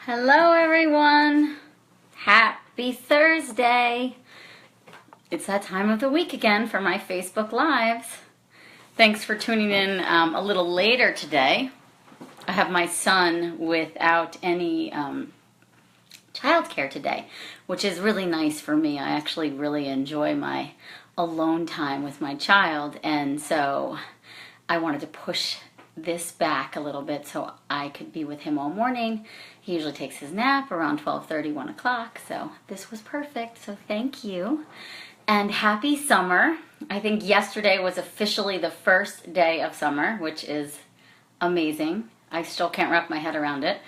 Hello everyone! Happy Thursday! It's that time of the week again for my Facebook Lives. Thanks for tuning in a little later today. I have my son without any childcare today, which is really nice for me. I actually really enjoy my alone time with my child, and so I wanted to push this back a little bit so I could be with him all morning. He usually takes his nap around 12:30, 1 o'clock, so this was perfect, so thank you. And happy summer. I think yesterday was officially the first day of summer, which is amazing. I still can't wrap my head around it.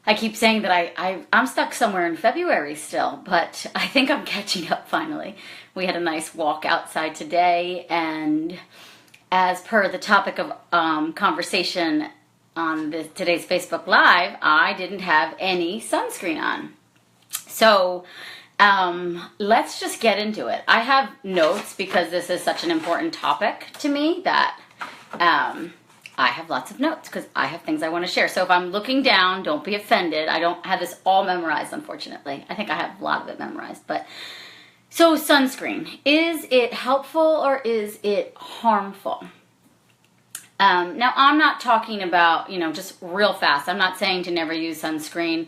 I keep saying that I'm stuck somewhere in February still, but I think I'm catching up finally. We had a nice walk outside today, and as per the topic of conversation on today's Facebook Live, I didn't have any sunscreen on. So let's just get into it. I have notes because this is such an important topic to me that I have lots of notes because I have things I want to share. So if I'm looking down, don't be offended. I don't have this all memorized, unfortunately. I think I have a lot of it memorized. But so sunscreen, is it helpful or is it harmful? Now, I'm not talking about, just real fast. I'm not saying to never use sunscreen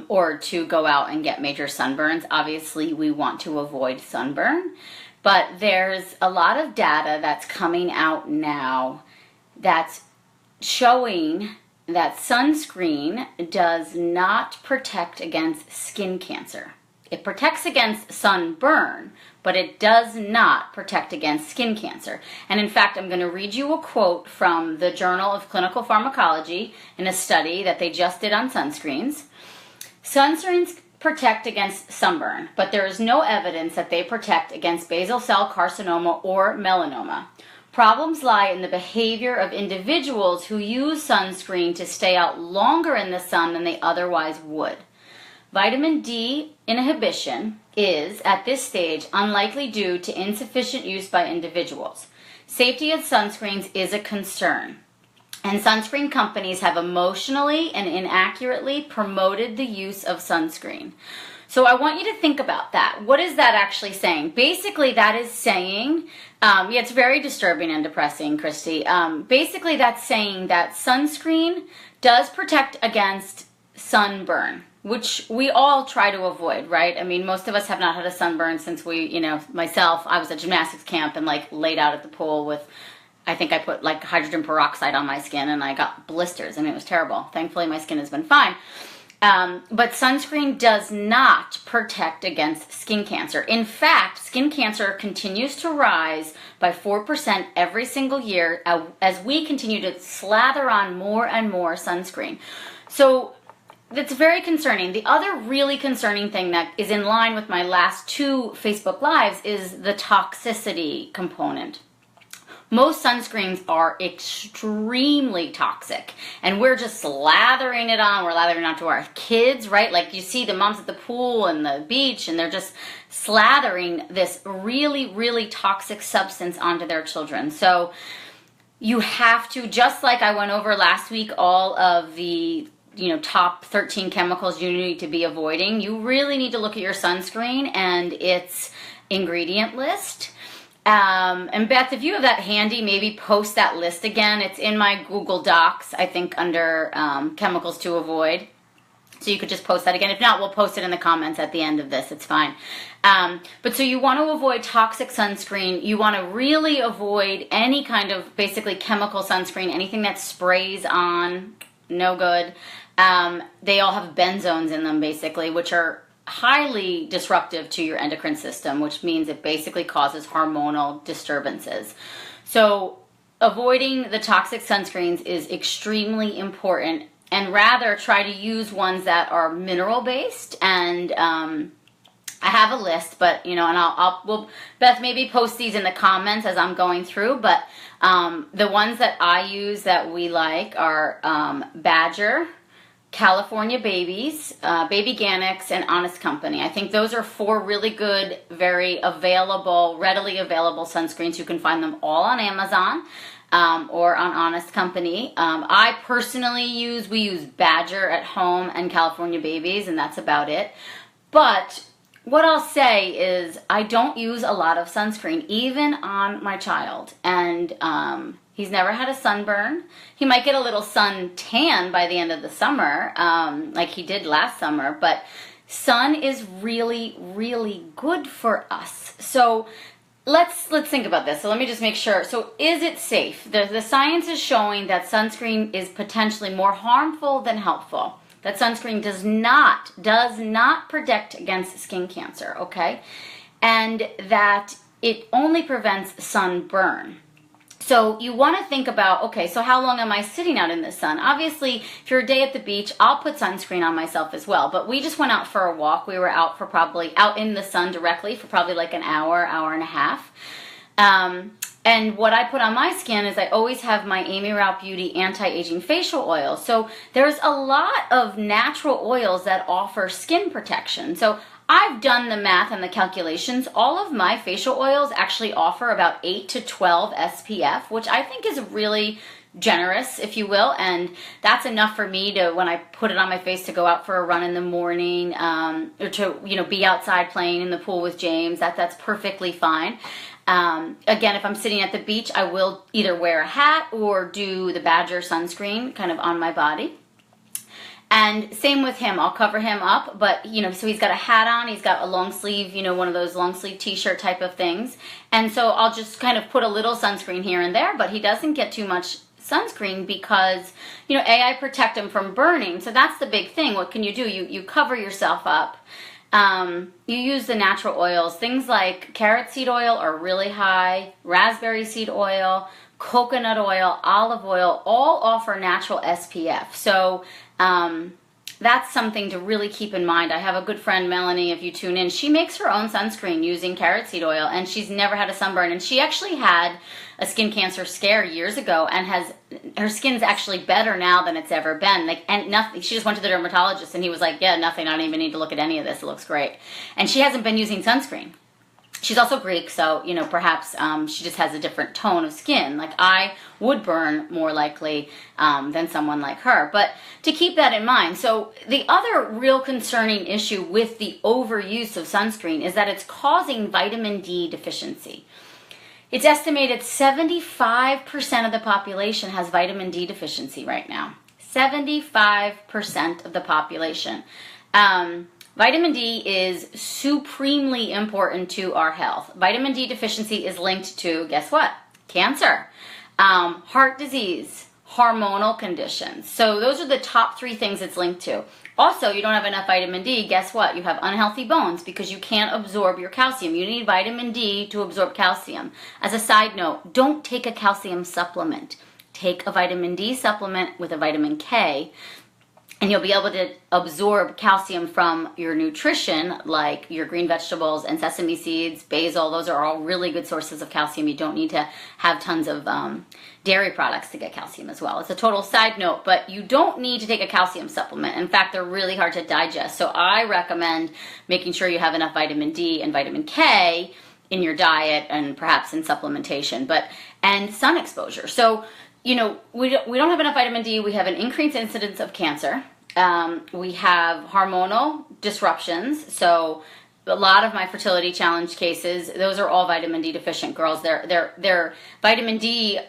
or to go out and get major sunburns. Obviously, we want to avoid sunburn. But there's a lot of data that's coming out now that's showing that sunscreen does not protect against skin cancer. It protects against sunburn, but it does not protect against skin cancer. And in fact, I'm going to read you a quote from the Journal of Clinical Pharmacology in a study that they just did on sunscreens. Sunscreens protect against sunburn, but there is no evidence that they protect against basal cell carcinoma or melanoma. Problems lie in the behavior of individuals who use sunscreen to stay out longer in the sun than they otherwise would. Vitamin D inhibition is, at this stage, unlikely due to insufficient use by individuals. Safety of sunscreens is a concern, and sunscreen companies have emotionally and inaccurately promoted the use of sunscreen. So I want you to think about that. What is that actually saying? Basically, that is saying, it's very disturbing and depressing, Christy. Basically, that's saying that sunscreen does protect against sunburn, which we all try to avoid, right? I mean, most of us have not had a sunburn since myself, I was at gymnastics camp and laid out at the pool with, I think I put hydrogen peroxide on my skin and I got blisters. I mean, it was terrible. Thankfully, my skin has been fine. But sunscreen does not protect against skin cancer. In fact, skin cancer continues to rise by 4% every single year as we continue to slather on more and more sunscreen. So that's very concerning. The other really concerning thing that is in line with my last two Facebook Lives is the toxicity component. Most sunscreens are extremely toxic, and we're just slathering it on. We're lathering it on to our kids, right? Like you see the moms at the pool and the beach, and they're just slathering this really, really toxic substance onto their children. So you have to, just like I went over last week, all of the top 13 chemicals you need to be avoiding, you really need to look at your sunscreen and its ingredient list. And Beth, if you have that handy, maybe post that list again. It's in my Google Docs, I think, under chemicals to avoid. So you could just post that again. If not, we'll post it in the comments at the end of this. It's fine. But so you want to avoid toxic sunscreen. You want to really avoid any kind of basically chemical sunscreen, anything that sprays on, no good. They all have benzones in them, basically, which are highly disruptive to your endocrine system, which means it basically causes hormonal disturbances. So avoiding the toxic sunscreens is extremely important, and rather try to use ones that are mineral based. And I have a list, but we'll Beth, maybe post these in the comments as I'm going through. But the ones that I use that we like are Badger, California Babies, Baby Ganix, and Honest Company. I think those are four really good, very available, readily available sunscreens. You can find them all on Amazon. or on Honest Company. I personally we use Badger at home and California Babies, and that's about it. But what I'll say is I don't use a lot of sunscreen, even on my child. And he's never had a sunburn. He might get a little sun tan by the end of the summer, like he did last summer. But sun is really, really good for us. So let's think about this. So let me just make sure. So is it safe? The science is showing that sunscreen is potentially more harmful than helpful. That sunscreen does not protect against skin cancer, okay? And that it only prevents sunburn. So you want to think about, okay, so how long am I sitting out in the sun? Obviously, if you're a day at the beach, I'll put sunscreen on myself as well. But we just went out for a walk. We were out in the sun directly for probably like an hour and a half. And what I put on my skin is I always have my Amy Raup Beauty anti-aging facial oil. So there's a lot of natural oils that offer skin protection. So I've done the math and the calculations. All of my facial oils actually offer about 8 to 12 SPF, which I think is really generous, if you will, and that's enough for me to, when I put it on my face, to go out for a run in the morning, or to be outside playing in the pool with James. That's perfectly fine. Again, if I'm sitting at the beach, I will either wear a hat or do the Badger sunscreen kind of on my body. And same with him. I'll cover him up, but, so he's got a hat on, he's got a long sleeve, one of those long sleeve t-shirt type of things. And so I'll just kind of put a little sunscreen here and there, but he doesn't get too much sunscreen because, I protect him from burning. So that's the big thing. What can you do? You cover yourself up. You use the natural oils. Things like carrot seed oil are really high, raspberry seed oil, coconut oil, olive oil, all offer natural SPF. So that's something to really keep in mind. I have a good friend, Melanie, if you tune in, she makes her own sunscreen using carrot seed oil, and she's never had a sunburn. And she actually had a skin cancer scare years ago, and her skin's actually better now than it's ever been. And nothing. She just went to the dermatologist, and he was like, "Yeah, nothing. I don't even need to look at any of this. It looks great." And she hasn't been using sunscreen. She's also Greek, so, perhaps she just has a different tone of skin. Like, I would burn more likely than someone like her. But to keep that in mind, so the other real concerning issue with the overuse of sunscreen is that it's causing vitamin D deficiency. It's estimated 75% of the population has vitamin D deficiency right now. 75% of the population. Vitamin D is supremely important to our health. Vitamin D deficiency is linked to, guess what? Cancer, heart disease, hormonal conditions. So those are the top 3 things it's linked to. Also, you don't have enough vitamin D, guess what? You have unhealthy bones because you can't absorb your calcium. You need vitamin D to absorb calcium. As a side note, don't take a calcium supplement. Take a vitamin D supplement with a vitamin K, and you'll be able to absorb calcium from your nutrition, like your green vegetables and sesame seeds, basil. Those are all really good sources of calcium. You don't need to have tons of dairy products to get calcium as well. It's a total side note, but you don't need to take a calcium supplement. In fact, they're really hard to digest. So I recommend making sure you have enough vitamin D and vitamin K in your diet and perhaps in supplementation, and sun exposure. So, we don't have enough vitamin D. We have an increased incidence of cancer. We have hormonal disruptions. So a lot of my fertility challenge cases, those are all vitamin D deficient girls. Their vitamin D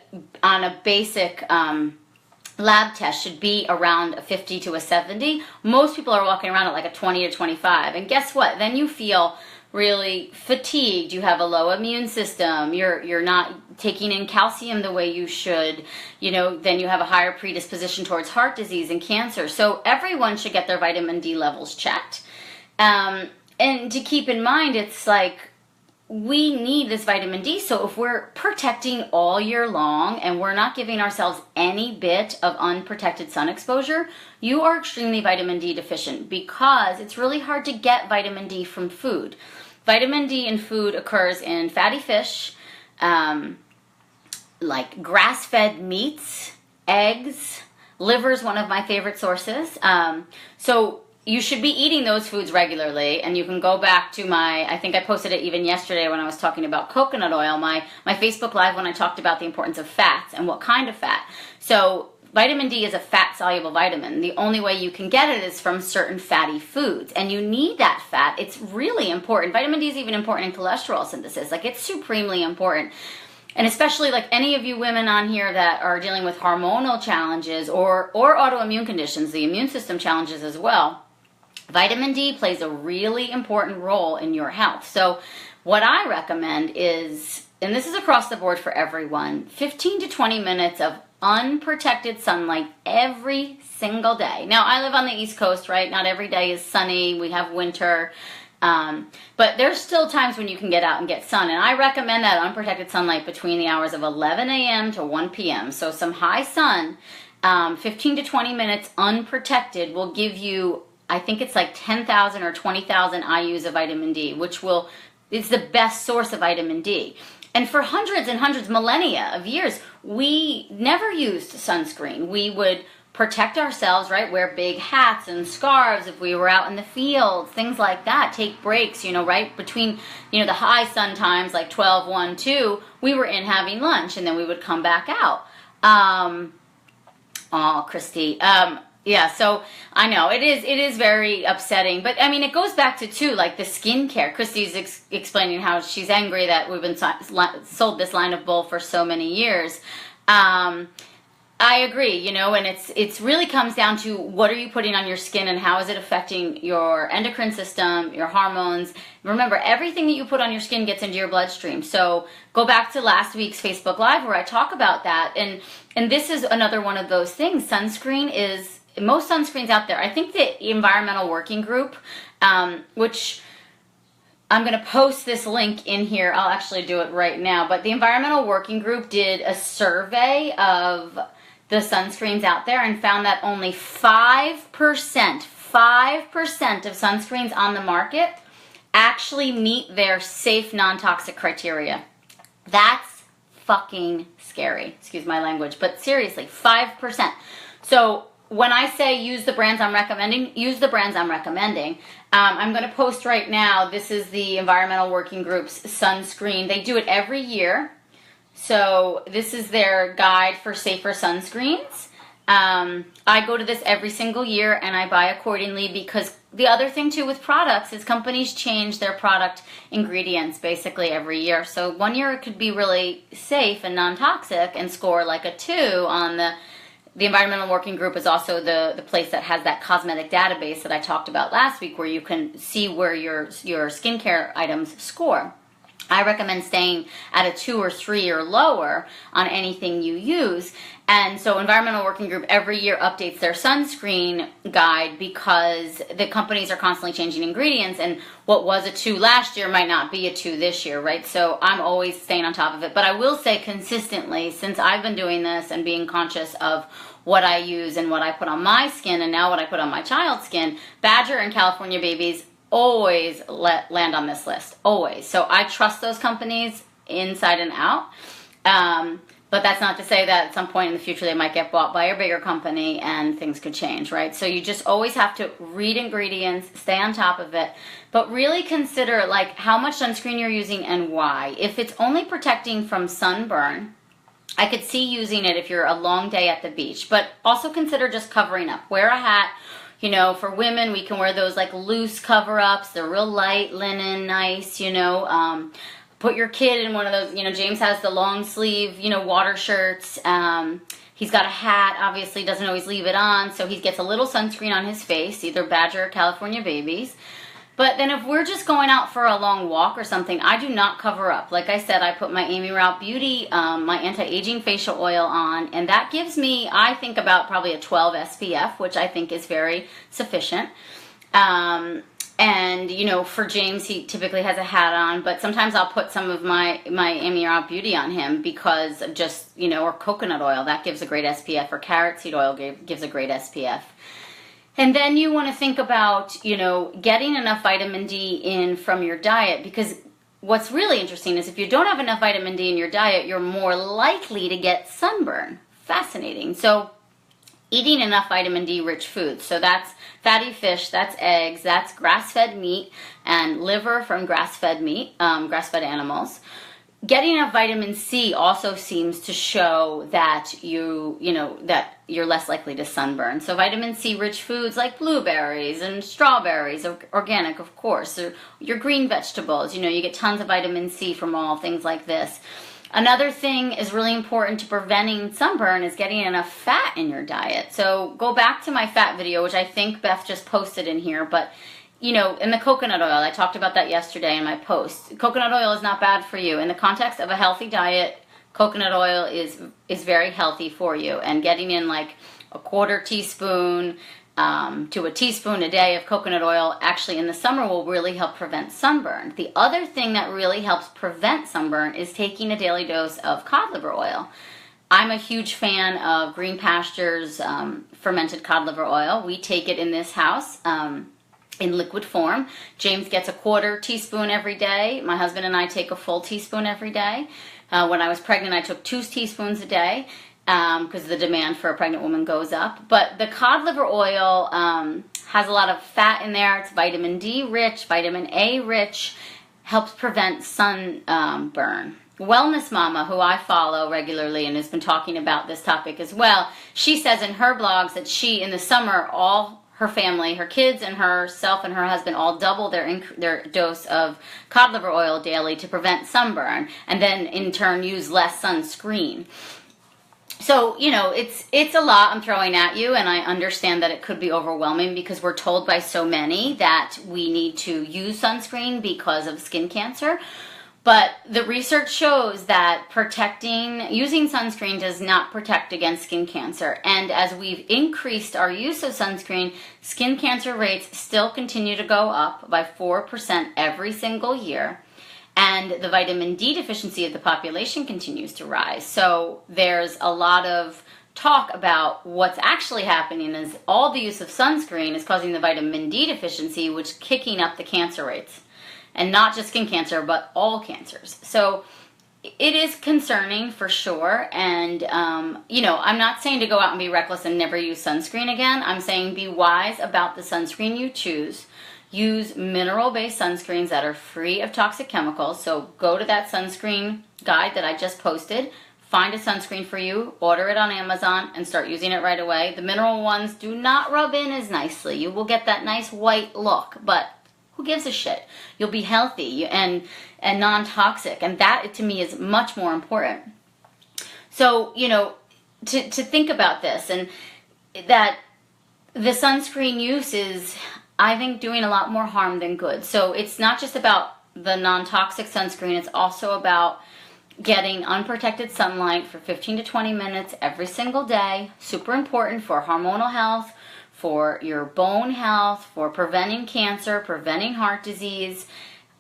on a basic lab test should be around a 50 to a 70. Most people are walking around at like a 20 to 25. And guess what? Then you feel really fatigued, you have a low immune system, you're not taking in calcium the way you should, then you have a higher predisposition towards heart disease and cancer. So everyone should get their vitamin D levels checked. And to keep in mind, it's like we need this vitamin D. So if we're protecting all year long and we're not giving ourselves any bit of unprotected sun exposure, you are extremely vitamin D deficient because it's really hard to get vitamin D from food. Vitamin D in food occurs in fatty fish, like grass-fed meats, eggs, liver is one of my favorite sources. So you should be eating those foods regularly, and you can go back to I think I posted it even yesterday when I was talking about coconut oil, my Facebook Live when I talked about the importance of fats and what kind of fat. So vitamin D is a fat-soluble vitamin. The only way you can get it is from certain fatty foods, and you need that fat. It's really important. Vitamin D is even important in cholesterol synthesis. Like, it's supremely important. And especially like any of you women on here that are dealing with hormonal challenges or autoimmune conditions, the immune system challenges as well, vitamin D plays a really important role in your health. So what I recommend is, and this is across the board for everyone, 15 to 20 minutes of unprotected sunlight every single day. Now, I live on the East Coast, right? Not every day is sunny. We have winter. But there's still times when you can get out and get sun. And I recommend that unprotected sunlight between the hours of 11 a.m. to 1 p.m. So some high sun, 15 to 20 minutes unprotected will give you, I think it's like 10,000 or 20,000 IUs of vitamin D, which it's the best source of vitamin D. And for hundreds and hundreds, millennia of years, we never used sunscreen. We would protect ourselves, right? Wear big hats and scarves if we were out in the fields, things like that. Take breaks, right? Between, the high sun times, like 12, 1, 2, we were in having lunch, and then we would come back out. Christy. Yeah, so I know it is very upsetting, but I mean, it goes back to too, like the skincare. Christy's explaining how she's angry that we've been sold this line of Bull for so many years. I agree, and it's really comes down to what are you putting on your skin and how is it affecting your endocrine system, your hormones. Remember, everything that you put on your skin gets into your bloodstream. So go back to last week's Facebook Live where I talk about that. And this is another one of those things. Sunscreen is, most sunscreens out there, I think the Environmental Working Group, which I'm going to post this link in here. I'll actually do it right now. But the Environmental Working Group did a survey of the sunscreens out there and found that only 5% of sunscreens on the market actually meet their safe non-toxic criteria. That's fucking scary. Excuse my language, but seriously, 5%. So when I say use the brands I'm recommending, use the brands I'm recommending. I'm going to post right now, this is the Environmental Working Group's sunscreen. They do it every year. So this is their guide for safer sunscreens. I go to this every single year and I buy accordingly, because the other thing too with products is companies change their product ingredients basically every year. So one year it could be really safe and non-toxic and score like a 2 on the Environmental Working Group is also the place that has that cosmetic database that I talked about last week where you can see where your skincare items score. I recommend staying at a 2 or 3 or lower on anything you use. And so Environmental Working Group every year updates their sunscreen guide because the companies are constantly changing ingredients, and what was a 2 last year might not be a 2 this year, right? So I'm always staying on top of it. But I will say consistently, since I've been doing this and being conscious of what I use and what I put on my skin and now what I put on my child's skin, Badger and California Babies always land on this list, always. So I trust those companies inside and out. But that's not to say that at some point in the future they might get bought by a bigger company and things could change, right? So you just always have to read ingredients, stay on top of it, but really consider like how much sunscreen you're using and why. If it's only protecting from sunburn, I could see using it if you're a long day at the beach, but also consider just covering up. Wear a hat. For women, we can wear those like loose cover-ups. They're real light, linen, nice, Put your kid in one of those, James has the long sleeve, water shirts. He's got a hat, obviously doesn't always leave it on, so he gets a little sunscreen on his face, either Badger or California Babies. But then if we're just going out for a long walk or something, I do not cover up. Like I said, I put my Amy Raup Beauty, my anti-aging facial oil on, and that gives me, I think, about probably a 12 SPF, which I think is very sufficient. And, for James, he typically has a hat on, but sometimes I'll put some of my Amy Raup Beauty on him because of just, or coconut oil, that gives a great SPF, or carrot seed oil gives a great SPF. And then you want to think about, getting enough vitamin D in from your diet, because what's really interesting is if you don't have enough vitamin D in your diet, you're more likely to get sunburn. Fascinating. So eating enough vitamin D rich foods. So that's fatty fish, that's eggs, that's grass-fed meat, and liver from grass-fed meat, grass-fed animals. Getting enough vitamin C also seems to show that that you're less likely to sunburn. So vitamin C rich foods like blueberries and strawberries, organic of course, or your green vegetables, you get tons of vitamin C from all things like this. Another thing is really important to preventing sunburn is getting enough fat in your diet. So go back to my fat video, which I think Beth just posted in here, but in the coconut oil, I talked about that yesterday in my post. Coconut oil is not bad for you. In the context of a healthy diet, coconut oil is very healthy for you. And getting in like a quarter teaspoon to a teaspoon a day of coconut oil actually in the summer will really help prevent sunburn. The other thing that really helps prevent sunburn is taking a daily dose of cod liver oil. I'm a huge fan of Green Pastures fermented cod liver oil. We take it in this house in liquid form. James gets a quarter teaspoon every day. My husband and I take a full teaspoon every day. When I was pregnant, I took 2 teaspoons a day because the demand for a pregnant woman goes up. But the cod liver oil has a lot of fat in there. It's vitamin D rich, vitamin A rich, helps prevent sunburn. Wellness Mama, who I follow regularly and has been talking about this topic as well, she says in her blogs that she, in the summer, all her family, her kids and herself and her husband all double their dose of cod liver oil daily to prevent sunburn, and then in turn use less sunscreen. So, it's a lot I'm throwing at you, and I understand that it could be overwhelming because we're told by so many that we need to use sunscreen because of skin cancer. But the research shows that using sunscreen does not protect against skin cancer. And as we've increased our use of sunscreen, skin cancer rates still continue to go up by 4% every single year. And the vitamin D deficiency of the population continues to rise. So there's a lot of talk about what's actually happening is all the use of sunscreen is causing the vitamin D deficiency, which is kicking up the cancer rates. And not just skin cancer, but all cancers. So it is concerning for sure. And, I'm not saying to go out and be reckless and never use sunscreen again. I'm saying be wise about the sunscreen you choose. Use mineral-based sunscreens that are free of toxic chemicals. So go to that sunscreen guide that I just posted. Find a sunscreen for you, order it on Amazon, and start using it right away. The mineral ones do not rub in as nicely. You will get that nice white look, but who gives a shit? You'll be healthy and non-toxic, and that to me is much more important. So, to think about this, and that the sunscreen use is, I think, doing a lot more harm than good. So it's not just about the non-toxic sunscreen, it's also about getting unprotected sunlight for 15 to 20 minutes every single day. Super important for hormonal health, for your bone health, for preventing cancer, preventing heart disease.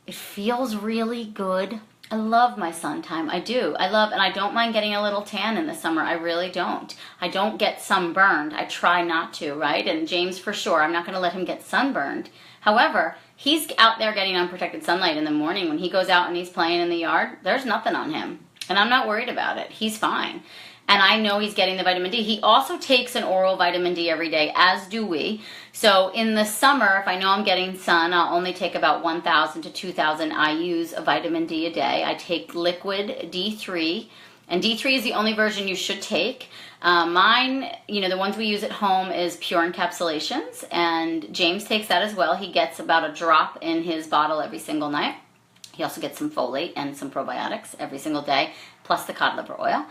It feels really good. I love my sun time. I do. And I don't mind getting a little tan in the summer. I really don't. I don't get sunburned. I try not to, right? And James, for sure, I'm not going to let him get sunburned. However, he's out there getting unprotected sunlight in the morning. When he goes out and he's playing in the yard, there's nothing on him. And I'm not worried about it. He's fine. And I know he's getting the vitamin D. He also takes an oral vitamin D every day, as do we. So in the summer, if I know I'm getting sun, I'll only take about 1,000 to 2,000 IUs of vitamin D a day. I take liquid D3, and D3 is the only version you should take. Mine, the ones we use at home is pure encapsulations, and James takes that as well. He gets about a drop in his bottle every single night. He also gets some folate and some probiotics every single day, plus the cod liver oil.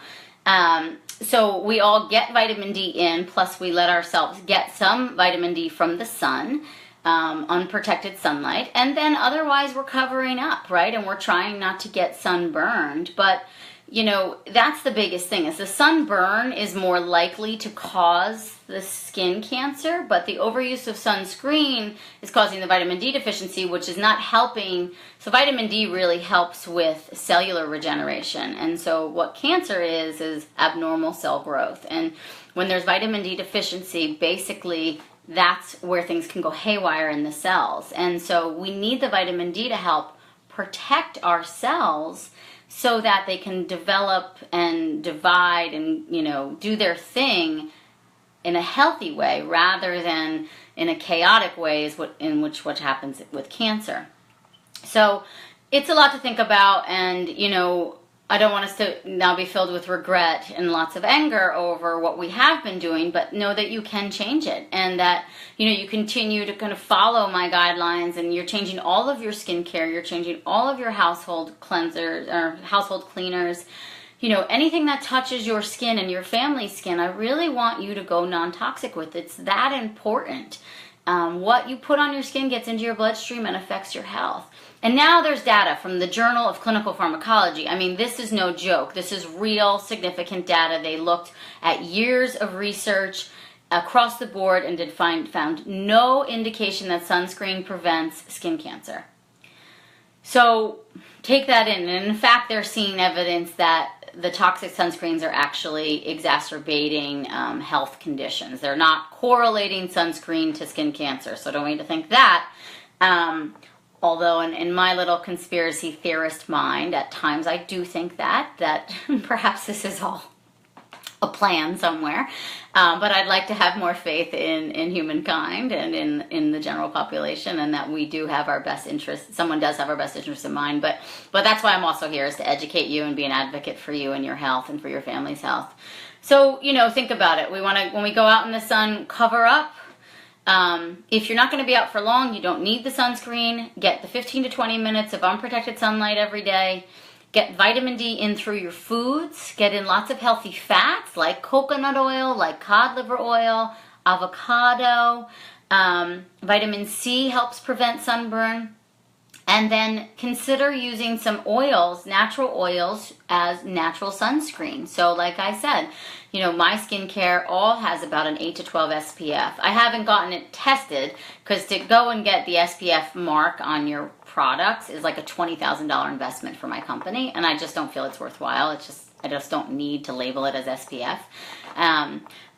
So we all get vitamin D in, plus we let ourselves get some vitamin D from the sun, unprotected sunlight, and then otherwise we're covering up, right? And we're trying not to get sunburned, but that's the biggest thing, is the sunburn is more likely to cause the skin cancer, but the overuse of sunscreen is causing the vitamin D deficiency, which is not helping. So vitamin D really helps with cellular regeneration. And so what cancer is abnormal cell growth. And when there's vitamin D deficiency, basically that's where things can go haywire in the cells. And so we need the vitamin D to help protect our cells so that they can develop and divide and, do their thing a healthy way rather than in a chaotic way is what happens with cancer. So it's a lot to think about, and I don't want us to now be filled with regret and lots of anger over what we have been doing, but know that you can change it, and that you continue to kind of follow my guidelines, and you're changing all of your skincare, you're changing all of your household cleansers or household cleaners. Anything that touches your skin and your family's skin, I really want you to go non-toxic with. It's that important. What you put on your skin gets into your bloodstream and affects your health. And now there's data from the Journal of Clinical Pharmacology. I mean, this is no joke. This is real, significant data. They looked at years of research across the board and found no indication that sunscreen prevents skin cancer. So take that in. And in fact, they're seeing evidence that the toxic sunscreens are actually exacerbating health conditions. They're not correlating sunscreen to skin cancer, so don't need to think that. Although in my little conspiracy theorist mind, at times I do think that perhaps this is all a plan somewhere. But I'd like to have more faith in humankind and in the general population, and that we do have our best interests. Someone does have our best interests in mind. But that's why I'm also here, is to educate you and be an advocate for you and your health and for your family's health. So, think about it. When we go out in the sun, cover up. If you're not going to be out for long, you don't need the sunscreen. Get the 15 to 20 minutes of unprotected sunlight every day. Get vitamin D in through your foods. Get in lots of healthy fats like coconut oil, like cod liver oil, avocado. Vitamin C helps prevent sunburn. And then consider using some oils, natural oils, as natural sunscreen. So like I said, my skincare all has about an 8 to 12 SPF. I haven't gotten it tested, because to go and get the SPF mark on your products is like a $20,000 investment for my company, and I just don't feel it's worthwhile. I just don't need to label it as SPF.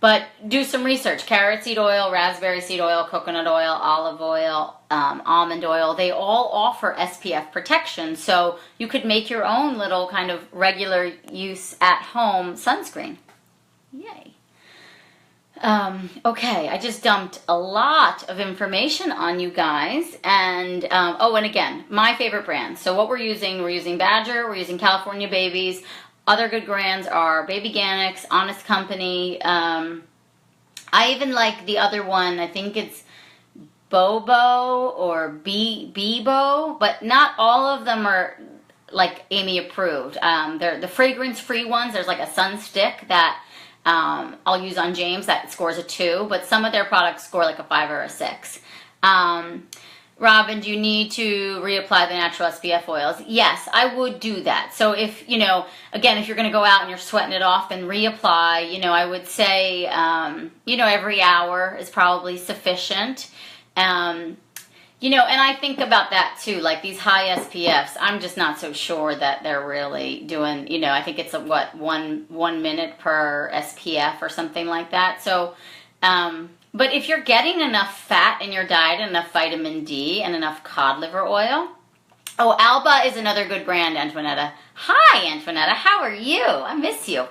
But do some research. Carrot seed oil, raspberry seed oil, coconut oil, olive oil, almond oil, they all offer SPF protection, so you could make your own little kind of regular use at home sunscreen. Yay. Okay, I just dumped a lot of information on you guys, and and again, my favorite brands. So what we're using Badger, we're using California Babies. Other good brands are Baby Organics, Honest Company. I even like the other one. I think it's Bobo or Bebo, but not all of them are like Amy approved. They're the fragrance-free ones. There's like a sun stick that I'll use on James that scores a 2, but some of their products score like a 5 or a 6. Robin, do you need to reapply the natural SPF oils? Yes, I would do that. So if, again, if you're going to go out and you're sweating it off, then reapply. I would say, every hour is probably sufficient. And I think about that too, like these high SPFs, I'm just not so sure that they're really doing, I think it's one minute per SPF or something like that. So, but if you're getting enough fat in your diet, enough vitamin D, and enough cod liver oil. Oh, Alba is another good brand, Antoinetta. Hi, Antoinetta. How are you? I miss you.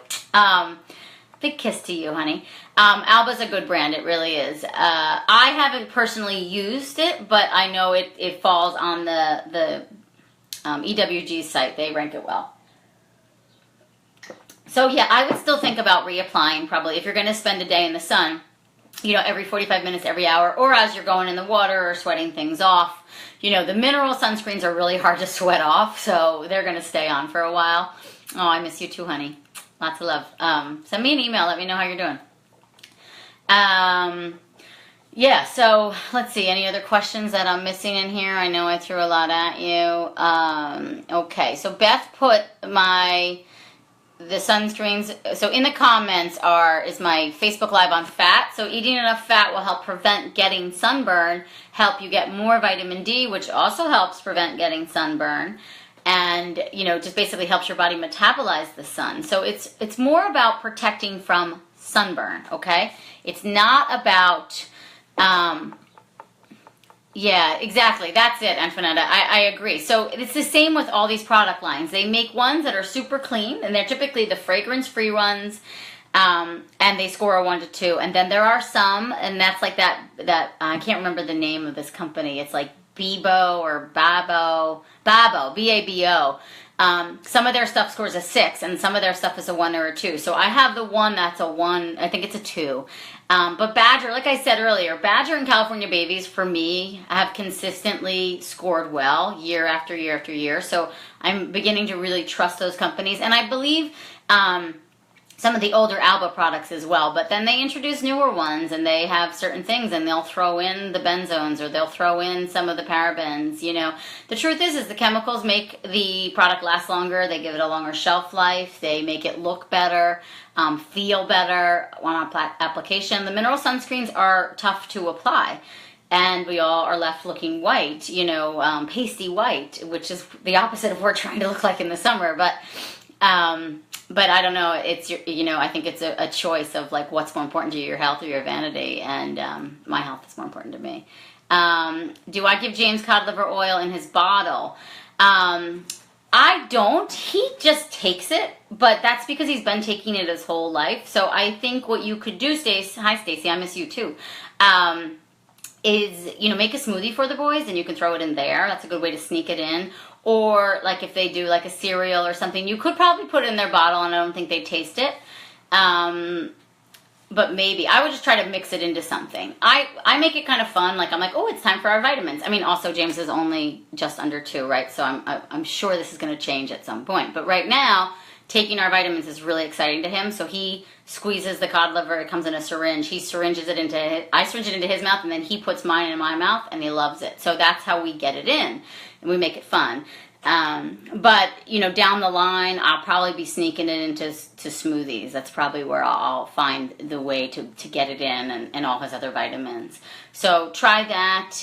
Big kiss to you, honey. Alba's a good brand. It really is. I haven't personally used it, but I know it falls on the EWG site. They rank it well. So, yeah, I would still think about reapplying, probably, if you're going to spend a day in the sun. Every 45 minutes, every hour, or as you're going in the water or sweating things off. The mineral sunscreens are really hard to sweat off, so they're going to stay on for a while. Oh, I miss you too, honey. Lots of love. Send me an email. Let me know how you're doing. Yeah, so let's see. Any other questions that I'm missing in here? I know I threw a lot at you. Okay, so Beth put the sunscreens, so in the comments is my Facebook Live on fat. So eating enough fat will help prevent getting sunburn, help you get more vitamin D, which also helps prevent getting sunburn, and just basically helps your body metabolize the sun. So it's more about protecting from sunburn, okay? It's not about yeah, exactly. That's it, Antoinetta. I agree. So it's the same with all these product lines. They make ones that are super clean, and they're typically the fragrance-free ones. And they score a 1 to 2. And then there are some, and that's like that I can't remember the name of this company. It's like Bebo or Babo, B-A-B-O. Some of their stuff scores a 6, and some of their stuff is a 1 or a 2. So I have the one that's a 1. I think it's a 2. But Badger, like I said earlier, Badger and California Babies, for me, have consistently scored well year after year after year. So I'm beginning to really trust those companies. And I believe some of the older Alba products as well, but then they introduce newer ones, and they have certain things, and they'll throw in the benzones, or they'll throw in some of the parabens. You know, the truth is the chemicals make the product last longer. They give it a longer shelf life. They make it look better, feel better on application. The mineral sunscreens are tough to apply, and we all are left looking white, you know, pasty white, which is the opposite of what we're trying to look like in the summer. But I don't know, it's, you know, I think it's a choice of like what's more important to you, your health or your vanity, and my health is more important to me. Do I give James cod liver oil in his bottle? I don't. He just takes it, but that's because he's been taking it his whole life. So I think what you could do, Stacy, hi Stacy, I miss you too, is, you know, make a smoothie for the boys, and you can throw it in there. That's a good way to sneak it in. Or like if they do like a cereal or something, you could probably put it in their bottle, and I don't think they'd taste it. But maybe I would just try to mix it into something. I make it kind of fun. Like I'm like, oh, it's time for our vitamins. I mean, also James is only just under 2, right? So I'm sure this is going to change at some point. But right now, taking our vitamins is really exciting to him. So he squeezes the cod liver. It comes in a syringe. He syringes it into I syringe it into his mouth, and then he puts mine in my mouth, and he loves it. So that's how we get it in, and we make it fun. But, you know, down the line, I'll probably be sneaking it into smoothies. That's probably where I'll find the way to get it in, and all his other vitamins. So try that.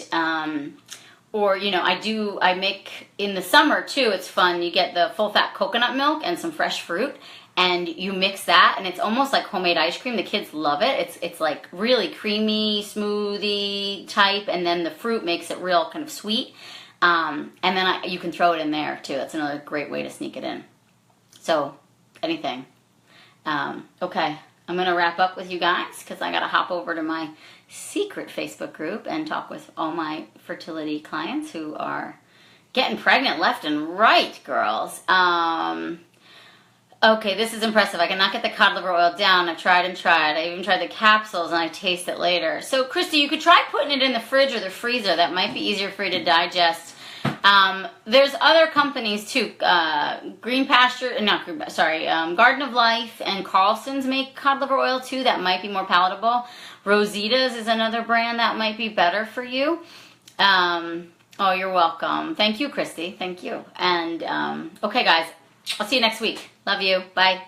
Or, you know, I make, in the summer too, it's fun. You get the full fat coconut milk and some fresh fruit, and you mix that, and it's almost like homemade ice cream. The kids love it. It's like really creamy, smoothie type, and then the fruit makes it real kind of sweet. And then you can throw it in there too. That's another great way to sneak it in. So, anything. Okay, I'm going to wrap up with you guys because I got to hop over to my secret Facebook group and talk with all my fertility clients who are getting pregnant left and right, girls. Okay, this is impressive. I cannot get the cod liver oil down. I've tried and tried. I even tried the capsules, and I taste it later. So, Christy, you could try putting it in the fridge or the freezer. That might be easier for you to digest. There's other companies too. Garden of Life and Carlson's make cod liver oil too. That might be more palatable. Rosita's is another brand that might be better for you. Oh, you're welcome. Thank you, Christy. Thank you. And okay, guys, I'll see you next week. Love you. Bye.